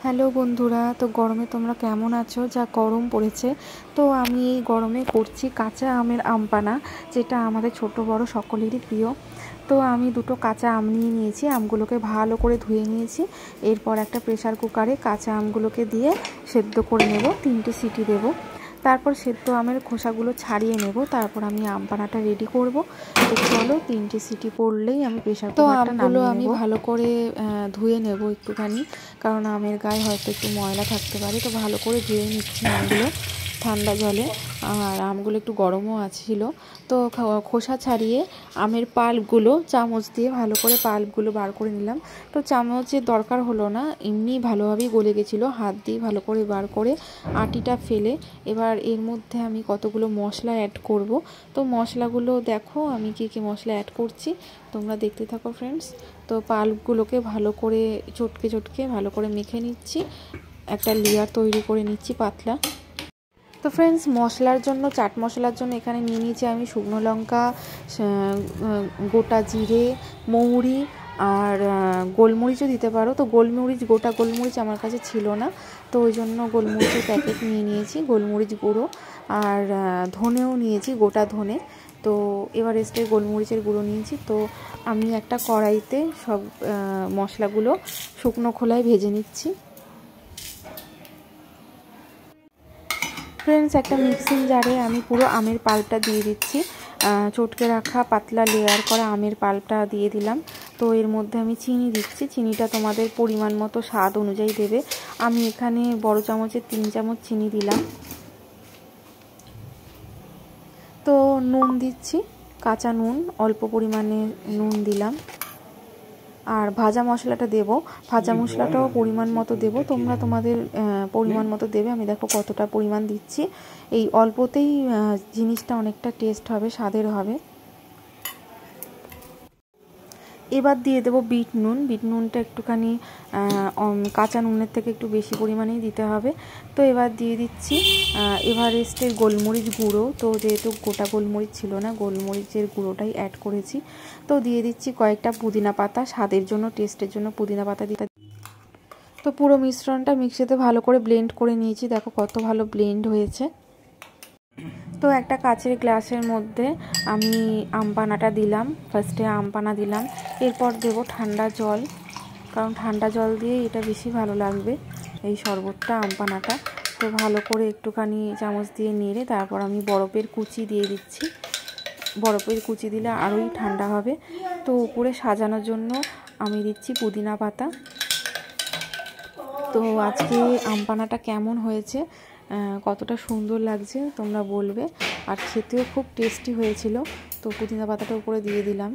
Hello বন্ধুরা, তো গরমে তোমরা কেমন আছো? যা গরম পড়েছে, তো আমি এই গরমে করছি কাঁচা আমের আমপানা, যেটা আমাদের ছোট বড় সকলেরই প্রিয়। তো আমি দুটো কাঁচা আম নিয়ে নিয়েছি, আমগুলোকে ভালো করে ধুয়ে নিয়েছি। এরপর একটা প্রেসার কুকারে কাঁচা আমগুলোকে দিয়ে সেদ্ধ করে নেব, 3টে সিটি দেব। তারপর সেদ্ধ আমের খোসাগুলো ছাড়িয়ে নেব, তারপর আমি আম পানাটা রেডি করব। তো চলো, 3টে সিটি পড়লেই আমি প্রেসার কুকারটা নামিয়ে নেব। আমি ভালো করে ধুয়ে নেব একটুখানি, কারণ আমের গায়ে হয়তো একটু ময়লা থাকতে পারে। তো ভালো করে ধুয়ে নিচ্ছি আমগুলো ঠান্ডা জলে। আর আমগুলো একটু গরমও ছিল। তো খোসা ছাড়িয়ে আমের পাল্পগুলো চামচ দিয়ে ভালো করে পাল্পগুলো বার করে নিলাম। তো চামচের দরকার হলো না, এমনি ভালোভাবেই গলে গেছিলো। হাত দিয়ে ভালো করে বার করে আটিটা ফেলে এবার এর মধ্যে আমি কতগুলো মশলা অ্যাড করব। তো মশলাগুলো দেখো আমি কী মশলা অ্যাড করছি, তোমরা দেখতে থাকো ফ্রেন্ডস। তো পাল্পগুলোকে ভালো করে চটকে ভালো করে মেখে নিচ্ছি, একটা লেয়ার তৈরি করে নিচ্ছি পাতলা। তো ফ্রেন্ডস, মশলার জন্য, চাট মশলার জন্য এখানে নিয়ে নিয়েছি আমি শুকনো লঙ্কা, গোটা জিরে, মৌরি আর গোলমরিচও দিতে পারো। তো গোলমরিচ, গোটা গোলমরিচ আমার কাছে ছিল না, তো ওই জন্য গোলমরিচের প্যাকেট নিয়ে নিয়েছি, গোলমরিচ গুঁড়ো। আর ধনেও নিয়েছি, গোটা ধনে। তো এভারেস্টের গোলমরিচের গুঁড়ো নিয়েছি। তো আমি একটা কড়াইতে সব মশলাগুলো শুকনো খোলায় ভেজে নিচ্ছি। ফ্রেন্ডস, একটা মিক্সিং জারে আমি পুরো আমের পাল্পটা দিয়ে দিচ্ছি। চটকে রাখা পাতলা লেয়ার করা আমের পাল্পটা দিয়ে দিলাম। তো এর মধ্যে আমি চিনি দিচ্ছি, চিনিটা তোমাদের পরিমাণ মতো স্বাদ অনুযায়ী দেবে। আমি এখানে বড় চামচের 3 চামচ চিনি দিলাম। তো নুন দিচ্ছি, কাঁচা নুন অল্প পরিমাণে নুন দিলাম। আর ভাজা মশলাটা দেব, ভাজা মশলাটাও পরিমাণ মতো দেব, তোমরা তোমাদের পরিমাণ মতো দেবে। আমি দেখো কতটা পরিমাণ দিচ্ছি, এই অল্পতেই জিনিসটা অনেকটা টেস্ট হবে, স্বাদের হবে। এবার দিয়ে দেবো বিট নুন। বিট নুনটা একটুখানি কাঁচা নুনের থেকে একটু বেশি পরিমাণেই দিতে হবে। তো এবার দিয়ে দিচ্ছি এভারেস্টের গোলমরিচ গুঁড়ো। তো যেহেতু গোটা গোলমরিচ ছিল না, গোলমরিচের গুঁড়োটাই অ্যাড করেছি। তো দিয়ে দিচ্ছি কয়েকটা পুদিনা পাতা, স্বাদের জন্য, টেস্টের জন্য পুদিনা পাতা দিতে। তো পুরো মিশ্রণটা মিক্সিতে ভালো করে ব্লেন্ড করে নিয়েছি, দেখো কত ভালো ব্লেন্ড হয়েছে। তো একটা কাচের গ্লাসের মধ্যে আমি আমপানাটা দিলাম, ফার্স্টে আমপানা দিলাম, এরপর দেব ঠান্ডা জল, কারণ ঠান্ডা জল দিয়ে এটা বেশি ভালো লাগবে এই শরবতটা, আমপানাটা। তো ভালো করে একটুখানি চামচ দিয়ে নেড়ে তারপর আমি বরফের কুচি দিয়ে দিচ্ছি। বরফের কুচি দিলে আরোই ঠান্ডা হবে। তো উপরে সাজানোর জন্য আমি দিচ্ছি পুদিনা পাতা। তো আজকে আমপানাটা কেমন হয়েছে, কতটা সুন্দর লাগছে তোমরা বলবে। আর খেতেও খুব টেস্টি হয়েছিল। তো পুদিনা পাতাটা উপরে দিয়ে দিলাম।